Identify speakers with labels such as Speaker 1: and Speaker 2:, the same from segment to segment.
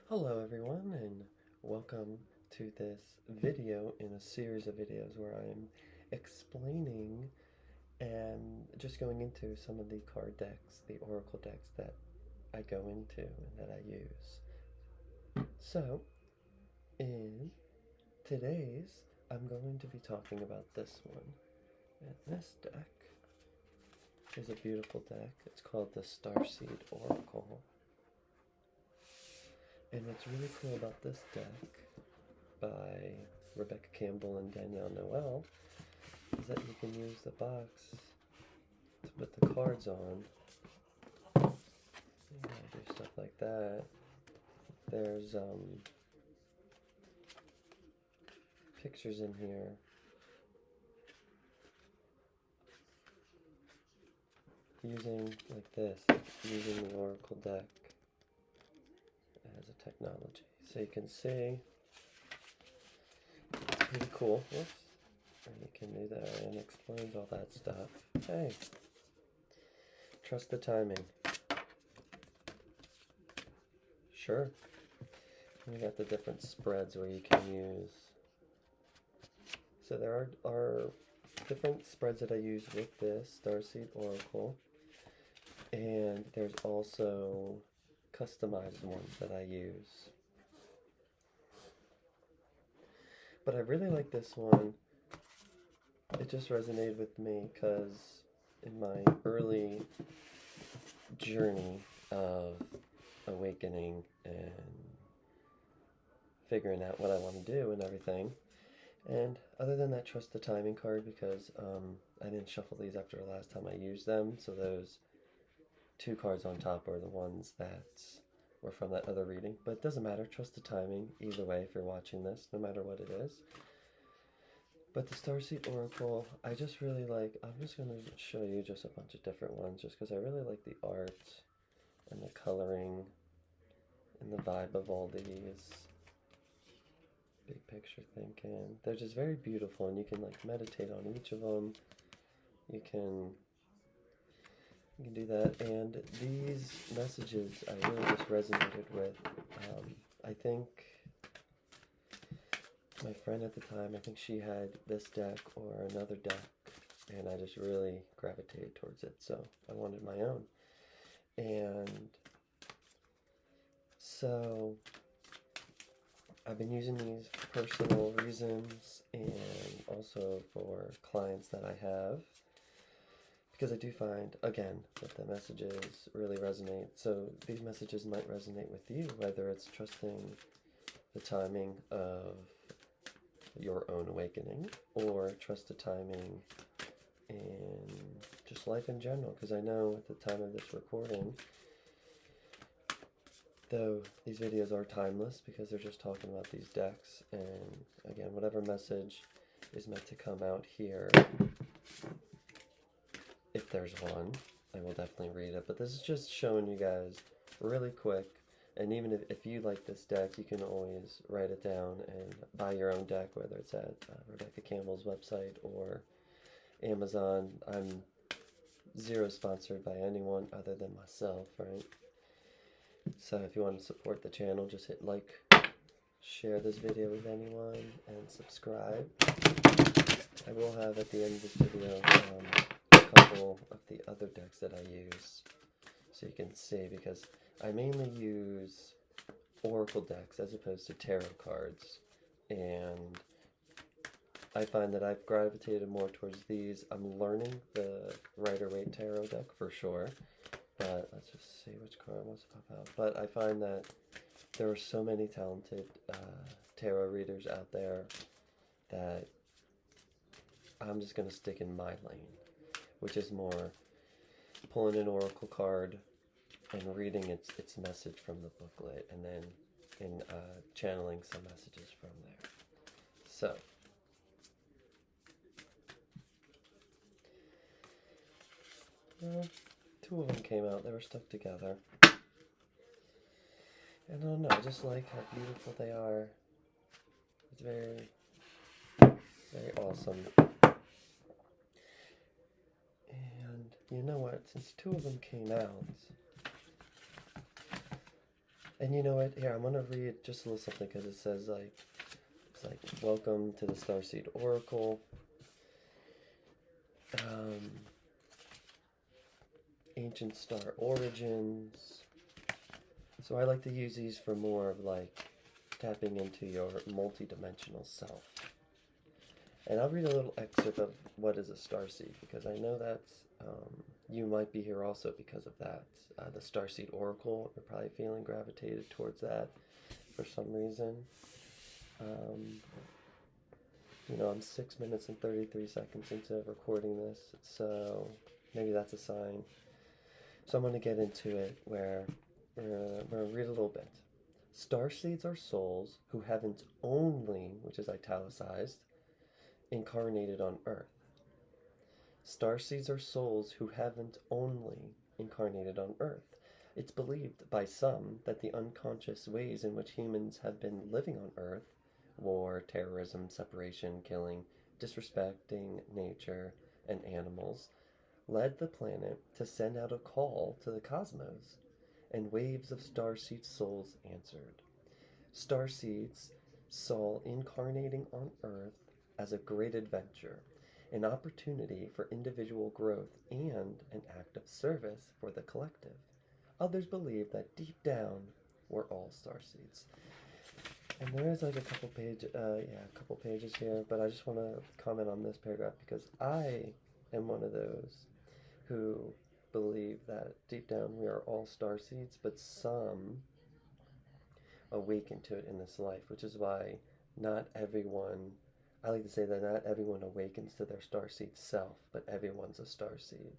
Speaker 1: Hello everyone, and welcome to this video in a series of videos where I'm explaining and just going into some of the card decks, the Oracle decks that I go into and that I use. So, in today's, I'm going to be talking about this one. And this deck is a beautiful deck. It's called the Starseed Oracle. And what's really cool about this deck by Rebecca Campbell and Danielle Noel is that you can use the box to put the cards on. You know, do stuff like that. There's pictures in here. Using like this, using the Oracle deck as a technology. So you can see, it's pretty cool. Whoops. And you can do that, and it explains all that stuff. Hey, trust the timing. Sure. You got the different spreads where you can use. So there are different spreads that I use with this Starseed Oracle. And there's also customized ones that I use. But I really like this one. It just resonated with me because in my early journey of awakening and figuring out what I want to do and everything. And other than that, trust the timing card, because I didn't shuffle these after the last time I used them. So those two cards on top are the ones that were from that other reading. But it doesn't matter. Trust the timing either way if you're watching this, no matter what it is. But the Starseed Oracle, I just really like. I'm just going to show you just a bunch of different ones just because I really like the art and the coloring and the vibe of all these. Big picture thinking. They're just very beautiful, and you can like meditate on each of them. You can do that, and these messages I really just resonated with. I think my friend at the time, I think she had this deck or another deck, and I just really gravitated towards it, so I wanted my own. And so I've been using these for personal reasons and also for clients that I have, because I do find, again, that the messages really resonate. So these messages might resonate with you, whether it's trusting the timing of your own awakening or trust the timing in just life in general. Because I know at the time of this recording, though these videos are timeless because they're just talking about these decks, and again, whatever message is meant to come out here, if there's one, I will definitely read it. But this is just showing you guys really quick. And even if you like this deck, you can always write it down and buy your own deck, whether it's at Rebecca Campbell's website or Amazon. I'm zero sponsored by anyone other than myself, right? So if you want to support the channel, just hit like, share this video with anyone, and subscribe. I will have at the end of this video a couple of the other decks that I use, so you can see, because I mainly use Oracle decks as opposed to tarot cards, and I find that I've gravitated more towards these. I'm learning the Rider-Waite Tarot deck for sure, but let's just see which card wants to pop out. But I find that there are so many talented tarot readers out there that I'm just going to stick in my lane, which is more pulling an Oracle card and reading its message from the booklet, and then channeling some messages from there. So, well, two of them came out. They were stuck together. And I don't know, I just like how beautiful they are. It's very, very awesome. And you know what? Since two of them came out, And you know what? Here, I'm gonna read just a little something because it says like, it's like, welcome to the Starseed Oracle. Um, Ancient Star Origins. So I like to use these for more of like tapping into your multi-dimensional self. And I'll read a little excerpt of what is a starseed because I know that you might be here also because of that. The Starseed Oracle, you're probably feeling gravitated towards that for some reason. You know, I'm 6 minutes and 33 seconds into recording this, so maybe that's a sign. So I'm going to get into it where we're going to read a little bit. Starseeds are souls who haven't only, which is italicized, incarnated on Earth. Starseeds are souls who haven't only incarnated on Earth. It's believed by some that the unconscious ways in which humans have been living on Earth, war, terrorism, separation, killing, disrespecting nature and animals, led the planet to send out a call to the cosmos, and waves of starseed souls answered. Starseeds saw incarnating on Earth as a great adventure, an opportunity for individual growth and an act of service for the collective. Others believe that deep down we're all starseeds. And there is like a couple pages here, but I just want to comment on this paragraph because I am one of those who believe that deep down we are all starseeds, but some awaken to it in this life, which is why not everyone, I like to say that not everyone awakens to their starseed self, but everyone's a starseed.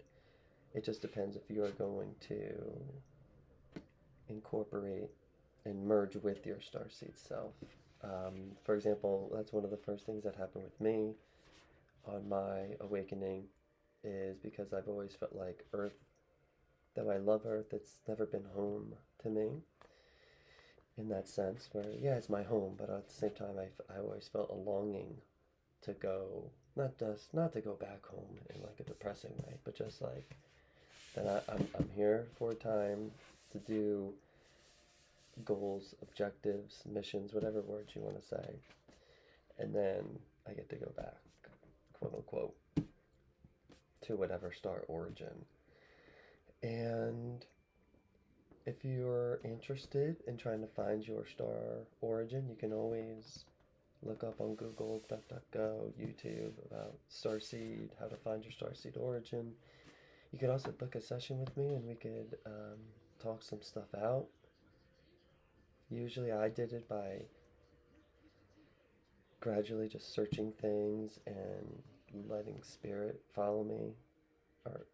Speaker 1: It just depends if you are going to incorporate and merge with your starseed self. For example, that's one of the first things that happened with me on my awakening is because I've always felt like Earth, though I love Earth, it's never been home to me in that sense where, yeah, it's my home, but at the same time, I always felt a longing to go, not to go back home in like a depressing way, but just like that I'm here for a time to do goals, objectives, missions, whatever words you want to say, and then I get to go back, quote unquote, to whatever star origin. And if you're interested in trying to find your star origin, you can always look up on Google, DuckDuckGo, YouTube about Starseed, how to find your Starseed origin. You could also book a session with me and we could talk some stuff out. Usually I did it by gradually just searching things and letting spirit follow me, or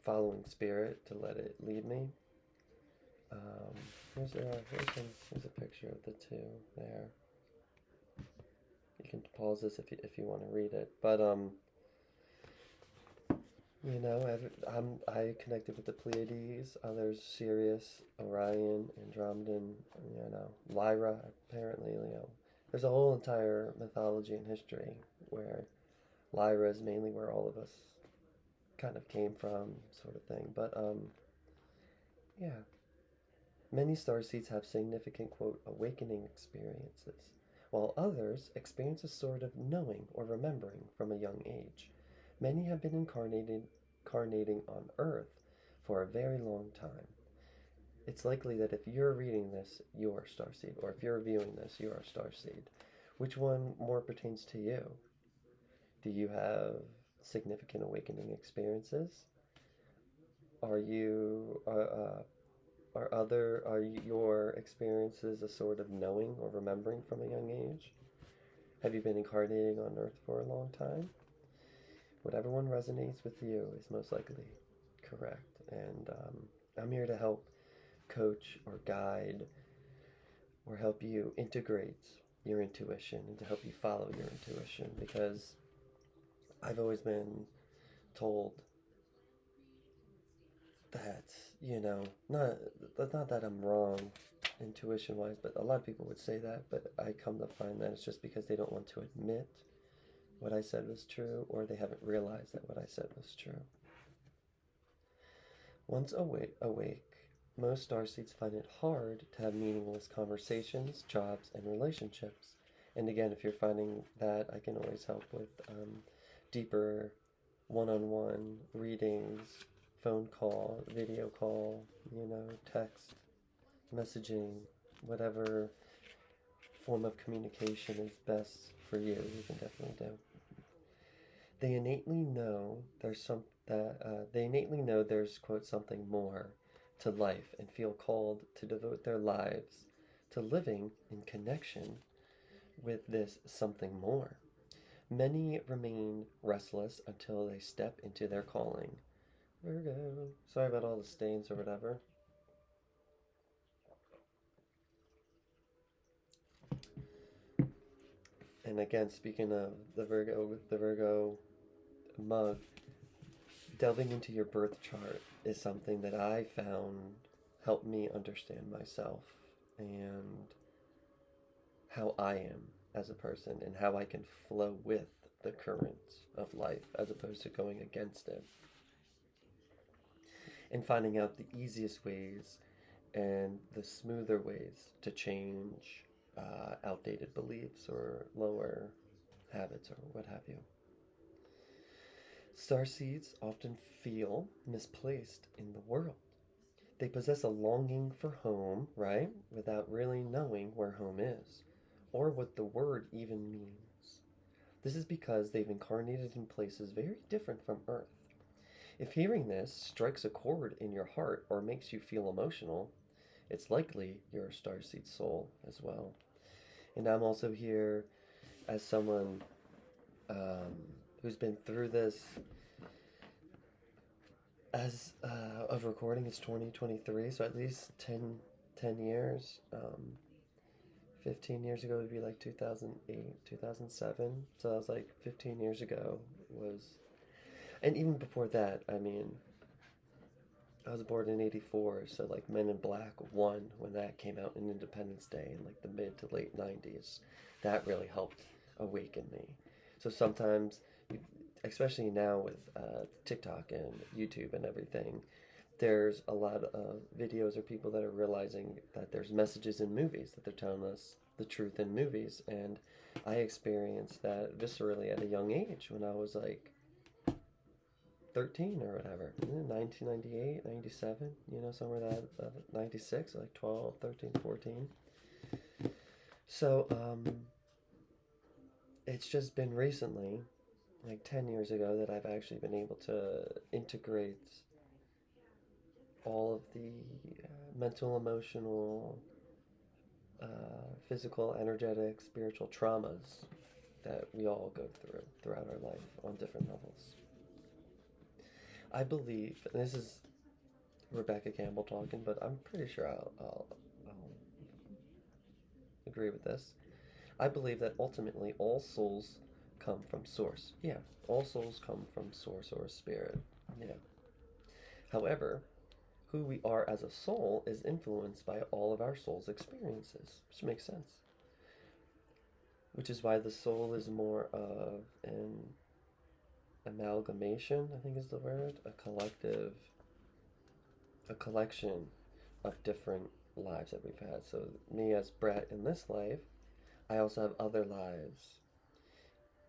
Speaker 1: following spirit to let it lead me. Here's a picture of the two there. You can pause this if you want to read it. But you know, I connected with the Pleiades, others Sirius, Orion, Andromedan, you know, Lyra apparently, you know. There's a whole entire mythology and history where Lyra is mainly where all of us kind of came from, sort of thing. But yeah. Many starseeds have significant, quote, awakening experiences, while others experience a sort of knowing or remembering from a young age. Many have been incarnating on Earth for a very long time. It's likely that if you're reading this, you're a starseed, or if you're viewing this, you're a starseed. Which one more pertains to you? Do you have significant awakening experiences? Are you are your experiences a sort of knowing or remembering from a young age? Have you been incarnating on Earth for a long time? Whatever one resonates with you is most likely correct. And I'm here to help coach or guide or help you integrate your intuition and to help you follow your intuition, because I've always been told that, you know, not that I'm wrong intuition wise, but a lot of people would say that, but I come to find that it's just because they don't want to admit what I said was true, or they haven't realized that what I said was true. Once awake, most starseeds find it hard to have meaningless conversations, jobs, and relationships. And again, if you're finding that, I can always help with deeper one-on-one readings, phone call, video call, text, messaging, whatever form of communication is best for you, you can definitely do. They innately know there's quote something more to life and feel called to devote their lives to living in connection with this something more. Many remain restless until they step into their calling. Virgo. Sorry about all the stains or whatever. And again, speaking of the Virgo mug, delving into your birth chart is something that I found helped me understand myself and how I am as a person and how I can flow with the current of life as opposed to going against it. And finding out the easiest ways and the smoother ways to change outdated beliefs or lower habits or what have you. Starseeds often feel misplaced in the world. They possess a longing for home, right? Without really knowing where home is or what the word even means. This is because they've incarnated in places very different from Earth. If hearing this strikes a chord in your heart or makes you feel emotional, it's likely you're a starseed soul as well. And I'm also here as someone who's been through this as of recording. It's 2023, so at least 10 years. 15 years ago would be like 2008, 2007. So that was like 15 years ago was, and even before that, I mean, I was born in 84, so like Men in Black 1, when that came out in Independence Day in like the mid to late 90s, that really helped awaken me. So sometimes, especially now with TikTok and YouTube and everything, there's a lot of videos or people that are realizing that there's messages in movies, that they're telling us the truth in movies. And I experienced that viscerally at a young age when I was like 13 or whatever, 1998, 97, somewhere that, 96, like 12, 13, 14. So, it's just been recently, like 10 years ago, that I've actually been able to integrate all of the mental, emotional, physical, energetic, spiritual traumas that we all go through throughout our life on different levels. I believe, and this is Rebecca Campbell talking, but I'm pretty sure I'll agree with this. I believe that ultimately all souls come from Source. Yeah, all souls come from Source or Spirit. Yeah. However, who we are as a soul is influenced by all of our soul's experiences, which makes sense. Which is why the soul is more of an amalgamation, I think is the word, a collection of different lives that we've had. So me as Brett in this life, I also have other lives.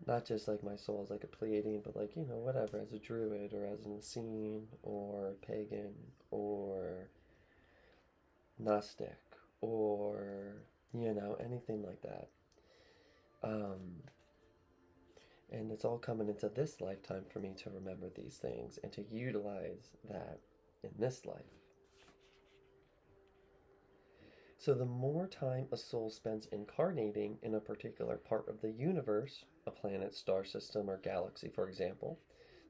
Speaker 1: Not just like my soul as like a Pleiadian, but like, whatever, as a druid or as an Essene or pagan or Gnostic or, anything like that. And it's all coming into this lifetime for me to remember these things and to utilize that in this life. So the more time a soul spends incarnating in a particular part of the universe, a planet, star system, or galaxy, for example,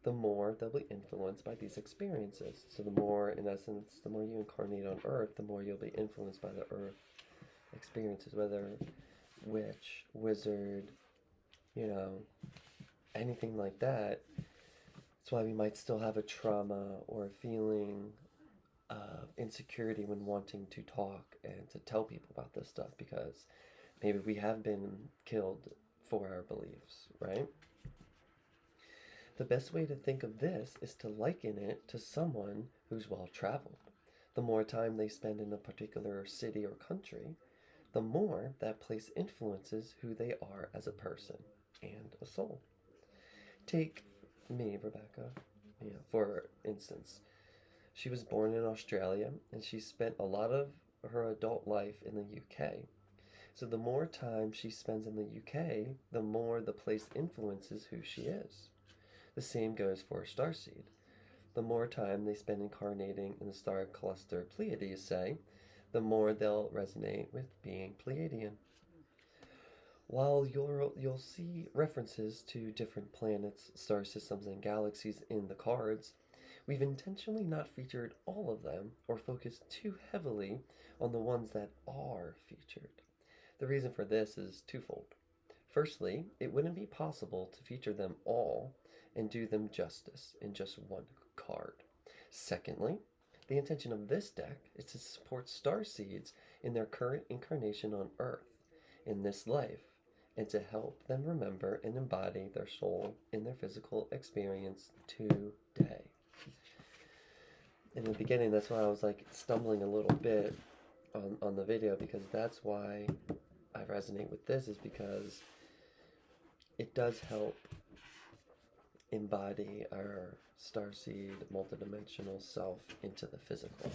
Speaker 1: the more they'll be influenced by these experiences. So the more, in essence, the more you incarnate on Earth, the more you'll be influenced by the Earth experiences, whether witch, wizard, anything like that. That's why we might still have a trauma or a feeling of insecurity when wanting to talk and to tell people about this stuff, because maybe we have been killed for our beliefs, right? The best way to think of this is to liken it to someone who's well traveled. The more time they spend in a particular city or country, the more that place influences who they are as a person and a soul. Take me, Rebecca, for instance. She was born in Australia and she spent a lot of her adult life in the UK. So the more time she spends in the UK, the more the place influences who she is. The same goes for a starseed. The more time they spend incarnating in the star cluster Pleiades, say, the more they'll resonate with being Pleiadian. While you'll see references to different planets, star systems, and galaxies in the cards, we've intentionally not featured all of them or focused too heavily on the ones that are featured. The reason for this is twofold. Firstly, it wouldn't be possible to feature them all and do them justice in just one card. Secondly, the intention of this deck is to support starseeds in their current incarnation on Earth, in this life, and to help them remember and embody their soul in their physical experience today. In the beginning, that's why I was like stumbling a little bit on the video, because that's why I resonate with this, is because it does help embody our starseed multidimensional self into the physical.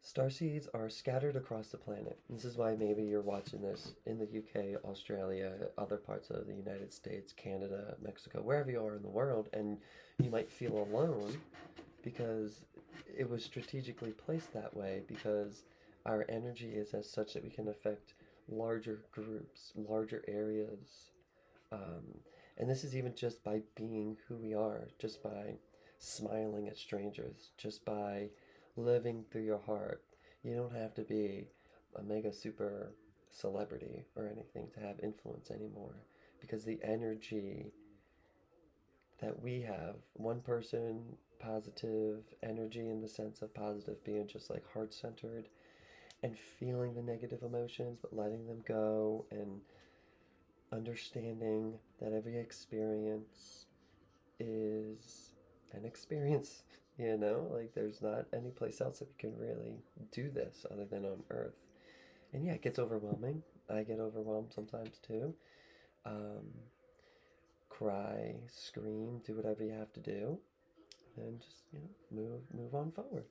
Speaker 1: Starseeds are scattered across the planet. This is why maybe you're watching this in the UK, Australia, other parts of the United States, Canada, Mexico, wherever you are in the world, and you might feel alone because it was strategically placed that way, because our energy is as such that we can affect larger groups, larger areas. And this is even just by being who we are, just by smiling at strangers, just by living through your heart. You don't have to be a mega super celebrity or anything to have influence anymore, because the energy that we have, one person, positive energy in the sense of positive being just like heart-centered and feeling the negative emotions but letting them go, and understanding that every experience is an experience, like there's not any place else that we can really do this other than on Earth. And yeah, it gets overwhelming. I get overwhelmed sometimes too. Cry, scream, do whatever you have to do, and just move on forward.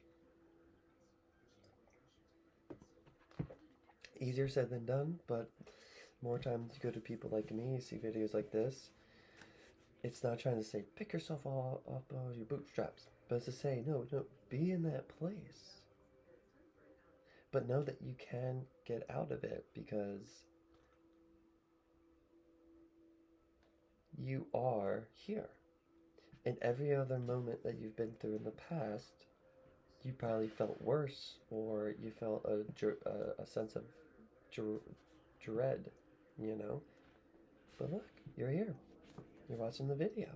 Speaker 1: Easier said than done, but more times you go to people like me, see videos like this, it's not trying to say pick yourself all up on your bootstraps, but it's to say no, be in that place, but know that you can get out of it, because you are here. And every other moment that you've been through in the past, you probably felt worse, or you felt a sense of dread, But look, you're here. You're watching the video.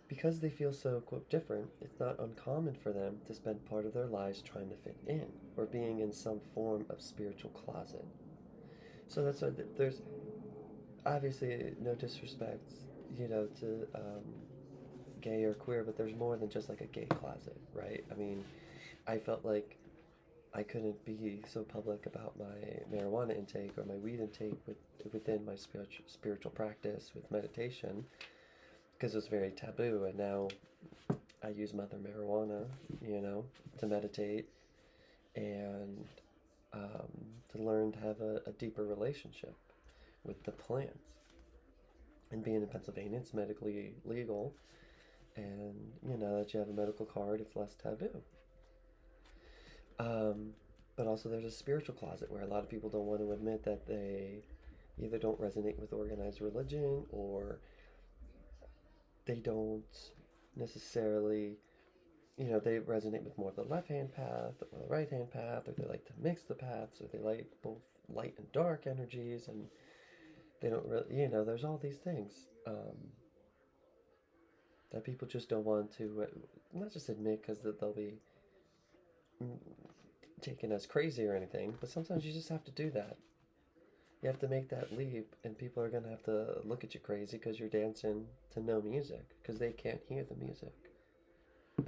Speaker 1: Because they feel so, quote, different, it's not uncommon for them to spend part of their lives trying to fit in, or being in some form of spiritual closet. So that's why there's obviously no disrespect, to gay or queer, but there's more than just like a gay closet, right? I mean, I felt like I couldn't be so public about my marijuana intake or my weed intake within my spiritual practice with meditation, because it was very taboo. And now I use mother marijuana, to meditate and to learn to have a deeper relationship with the plants. And being in Pennsylvania, it's medically legal, and now that you have a medical card, it's less taboo. But also there's a spiritual closet where a lot of people don't want to admit that they either don't resonate with organized religion, or they don't necessarily, they resonate with more of the left-hand path or the right-hand path, or they like to mix the paths, or they like both light and dark energies, and they don't really, there's all these things that people just don't want to, not just admit because they'll be taken as crazy or anything, but sometimes you just have to do that. You have to make that leap, and people are going to have to look at you crazy because you're dancing to no music, because they can't hear the music.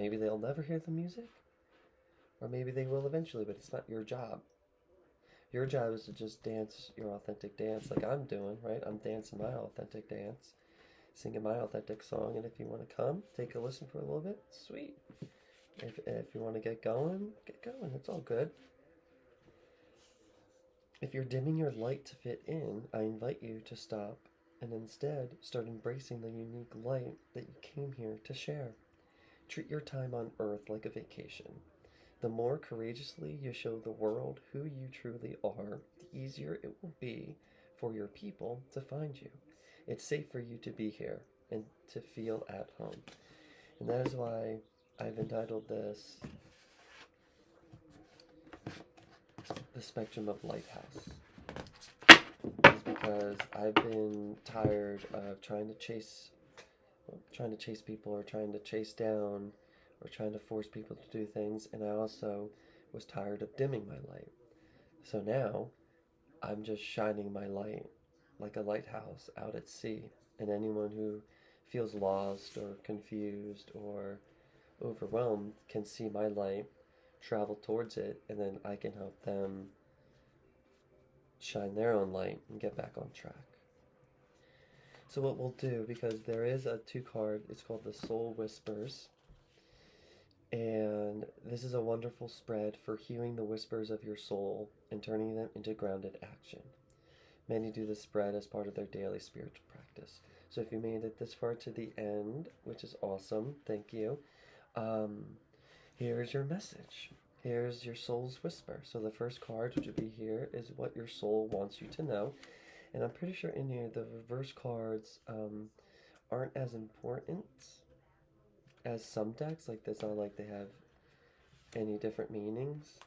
Speaker 1: Maybe they'll never hear the music, or maybe they will eventually, but it's not your job. Your job is to just dance your authentic dance like I'm doing, right? I'm dancing my authentic dance, singing my authentic song, and if you want to come, take a listen for a little bit, sweet. If you want to get going, it's all good. If you're dimming your light to fit in, I invite you to stop and instead start embracing the unique light that you came here to share. Treat your time on Earth like a vacation. The more courageously you show the world who you truly are, the easier it will be for your people to find you. It's safe for you to be here and to feel at home. And that is why I've entitled this The Spectrum of Lighthouse. Is because I've been tired of trying to chase people, or trying to chase down, or trying to force people to do things, and I also was tired of dimming my light. So now I'm just shining my light like a lighthouse out at sea, and anyone who feels lost or confused or overwhelmed can see my light, travel towards it, and then I can help them shine their own light and get back on track. So what we'll do, because there is a 2-card, it's called the Soul Whispers, and this is a wonderful spread for hearing the whispers of your soul and turning them into grounded action. Many do this spread as part of their daily spiritual practice. So if you made it this far to the end, which is awesome, thank you, here's your message. Here's your soul's whisper. So the first card, which would be here, is what your soul wants you to know. And I'm pretty sure in here the reverse cards aren't as important as some decks. Like, it's not like they have any different meanings.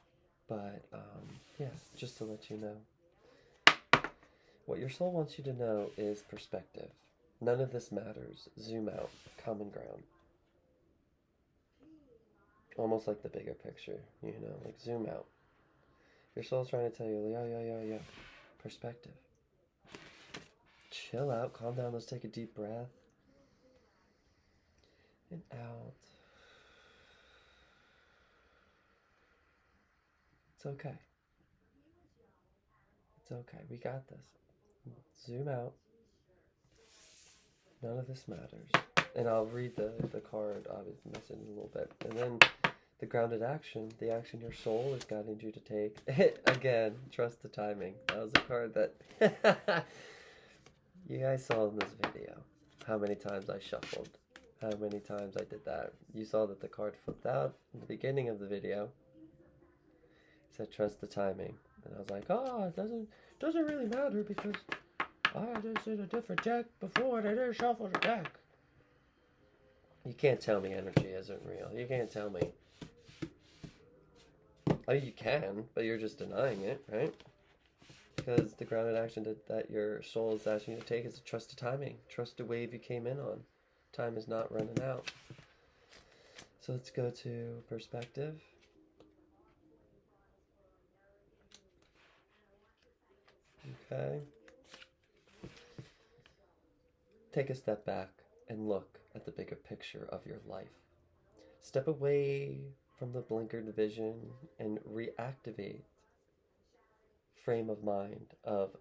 Speaker 1: But yeah, just to let you know. What your soul wants you to know is perspective. None of this matters. Zoom out. Common ground. Almost like the bigger picture, like zoom out. Your soul's trying to tell you, yeah. Perspective. Chill out, calm down, let's take a deep breath. And out. It's okay. It's okay, we got this. Zoom out. None of this matters. And I'll read the card, obviously, in a little bit. And then the grounded action, the action your soul is guiding you to take. Again, trust the timing. That was a card that you guys saw in this video. How many times I shuffled. How many times I did that. You saw that the card flipped out in the beginning of the video. It said trust the timing. And I was like, oh, it doesn't really matter because I just did a different deck before and I didn't shuffle the deck. You can't tell me energy isn't real. You can't tell me. Oh, you can, but you're just denying it, right? Because the grounded action that your soul is asking you to take is to trust the timing. Trust the wave you came in on. Time is not running out. So let's go to perspective. Okay. Take a step back and look at the bigger picture of your life. Step away from the blinkered vision and reactivate frame of mind of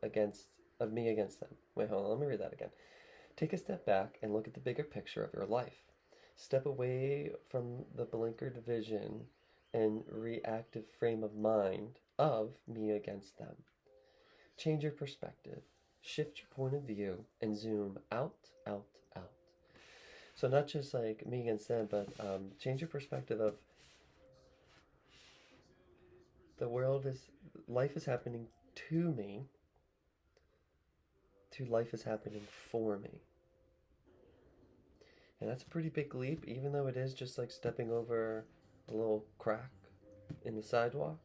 Speaker 1: me against them. Wait, hold on, let me read that again. Take a step back and look at the bigger picture of your life. Step away from the blinkered vision and reactive frame of mind of me against them. Change your perspective. Shift your point of view and zoom out. So not just like me against them, but change your perspective of life is happening to me, to life is happening for me. And that's a pretty big leap, even though it is just like stepping over a little crack in the sidewalk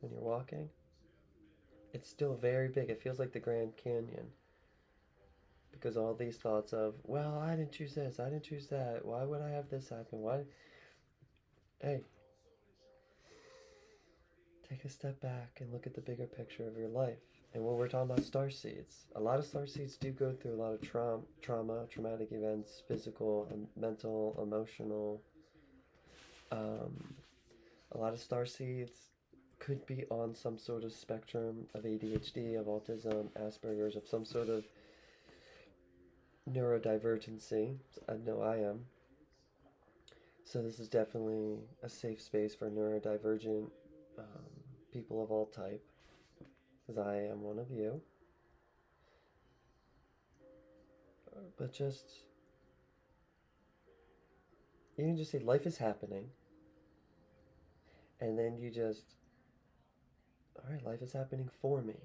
Speaker 1: when you're walking. It's still very big. It feels like the Grand Canyon. Because all these thoughts of, well, I didn't choose this, I didn't choose that, why would I have this happen, why? Hey. Take a step back and look at the bigger picture of your life. And when we're talking about starseeds, a lot of starseeds do go through a lot of traumatic events, physical, mental, emotional, A lot of starseeds could be on some sort of spectrum of ADHD, of autism, Asperger's, of some sort of neurodivergency. I know I am. So this is definitely a safe space for neurodivergent people of all type, because I am one of you. But just, you can just say life is happening, and then you just, all right, life is happening for me.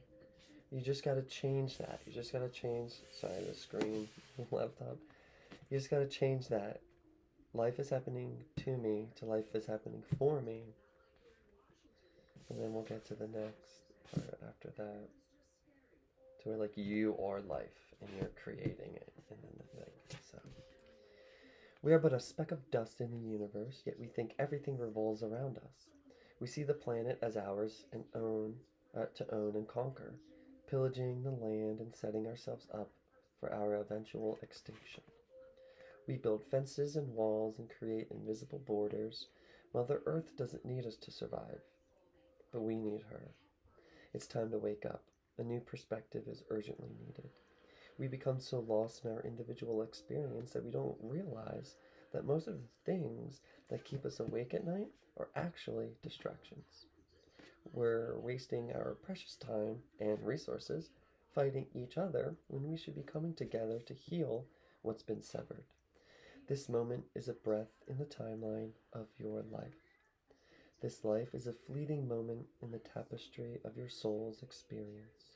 Speaker 1: You just got to change that. You just got to change, sorry, the screen, laptop. You just got to change that. Life is happening to me to life is happening for me. And then we'll get to the next part after that. To where like you are life and you're creating it. And then the thing. So we are but a speck of dust in the universe, yet we think everything revolves around us. We see the planet as ours and to own and conquer, pillaging the land and setting ourselves up for our eventual extinction. We build fences and walls and create invisible borders. Mother Earth doesn't need us to survive, but we need her. It's time to wake up. A new perspective is urgently needed. We become so lost in our individual experience that we don't realize that most of the things that keep us awake at night are actually distractions. We're wasting our precious time and resources fighting each other when we should be coming together to heal what's been severed. This moment is a breath in the timeline of your life. This life is a fleeting moment in the tapestry of your soul's experience.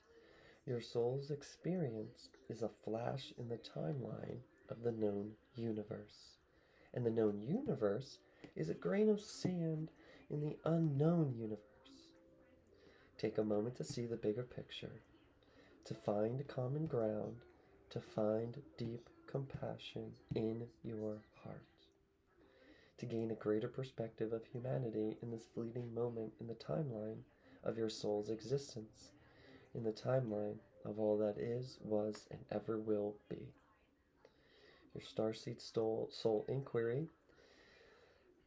Speaker 1: Your soul's experience is a flash in the timeline of the known universe. And the known universe is a grain of sand in the unknown universe. Take a moment to see the bigger picture, to find common ground, to find deep compassion in your heart, to gain a greater perspective of humanity in this fleeting moment in the timeline of your soul's existence, in the timeline of all that is, was, and ever will be. Your Starseed Soul Inquiry,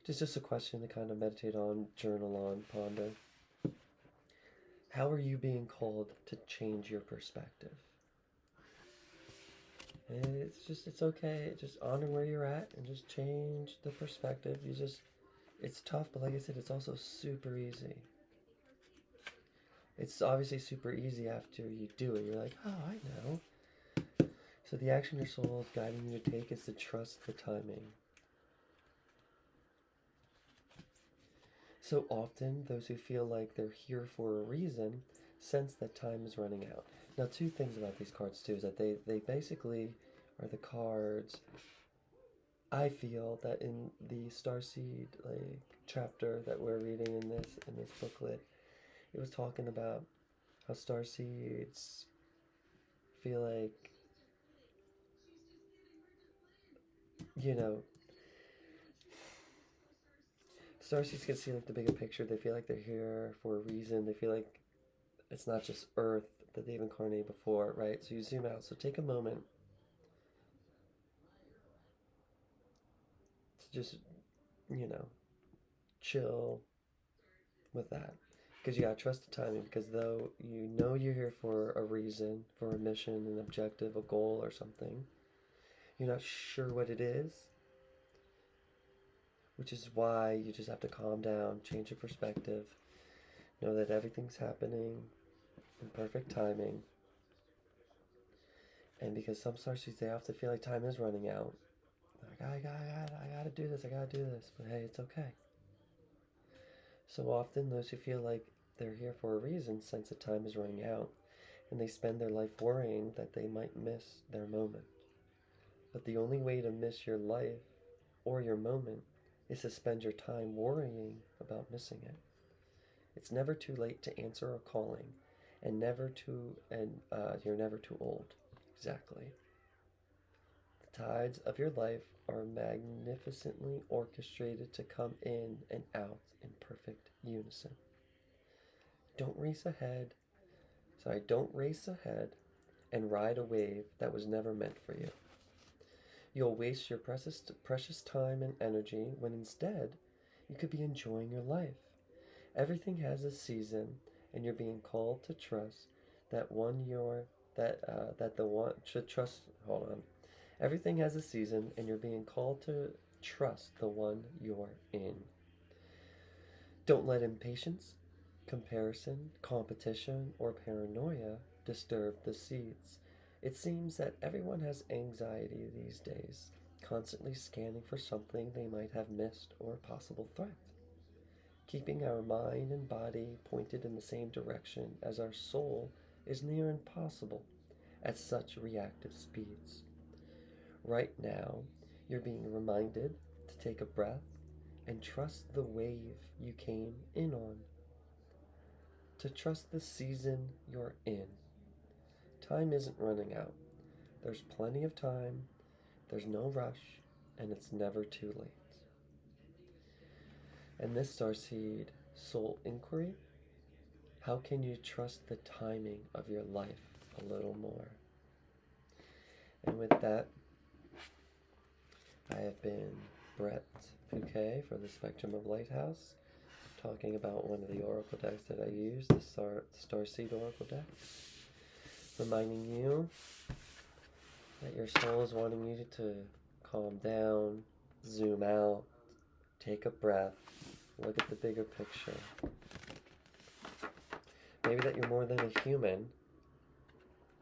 Speaker 1: which is just a question to kind of meditate on, journal on, ponder. How are you being called to change your perspective? And it's okay. Just honor where you're at and just change the perspective. It's tough, but like I said, it's also super easy. It's obviously super easy after you do it. You're like, oh, I know. So the action your soul is guiding you to take is to trust the timing. So often, those who feel like they're here for a reason sense that time is running out. Now, two things about these cards, too, is that they basically are the cards. I feel that in the Starseed chapter that we're reading in this booklet, it was talking about how starseeds feel like, starseeds can see like the bigger picture. They feel like they're here for a reason. They feel like it's not just Earth that they've incarnated before, right? So you zoom out. So take a moment to just, chill with that. Because you gotta trust the timing. Because though you know you're here for a reason, for a mission, an objective, a goal, or something, you're not sure what it is. Which is why you just have to calm down, change your perspective, know that everything's happening in perfect timing. And because some starseeds, they often feel like time is running out. Like, I gotta do this, I gotta do this. But hey, it's okay. So often, those who feel like they're here for a reason sense that time is running out, and they spend their life worrying that they might miss their moment. But the only way to miss your life or your moment is to spend your time worrying about missing it. It's never too late to answer a calling, and you're never too old. Exactly. The tides of your life are magnificently orchestrated to come in and out in perfect unison. Don't race ahead and ride a wave that was never meant for you. You'll waste your precious time and energy when instead You could be enjoying your life. Everything has a season, and you're being called to trust that that the one should trust. Hold on. Everything has a season, and you're being called to trust the one you're in. Don't let impatience, comparison, competition, or paranoia disturb the seeds. It seems that everyone has anxiety these days, constantly scanning for something they might have missed or a possible threat. Keeping our mind and body pointed in the same direction as our soul is near impossible at such reactive speeds. Right now, you're being reminded to take a breath and trust the wave you came in on, to trust the season you're in. Time isn't running out. There's plenty of time, there's no rush, and it's never too late. And this Starseed Soul Inquiry, how can you trust the timing of your life a little more? And with that, I have been Brett Pukay for the Spectrum of Lighthouse, talking about one of the Oracle decks that I use, the Starseed Oracle deck. Reminding you that your soul is wanting you to calm down, zoom out, take a breath, look at the bigger picture. Maybe that you're more than a human,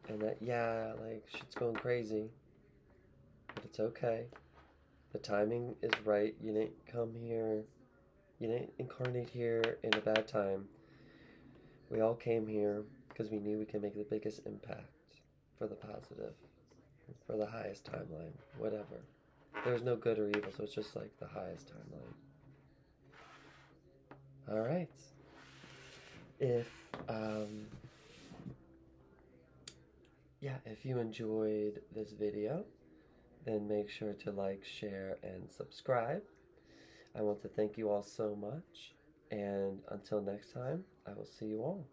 Speaker 1: and that, yeah, like, shit's going crazy, but it's okay. The timing is right. You didn't incarnate here in a bad time. We all came here because we knew we could make the biggest impact for the positive, for the highest timeline, whatever. There's no good or evil, so it's just like the highest timeline. Alright. If, if you enjoyed this video, then make sure to like, share, and subscribe. I want to thank you all so much, and until next time, I will see you all.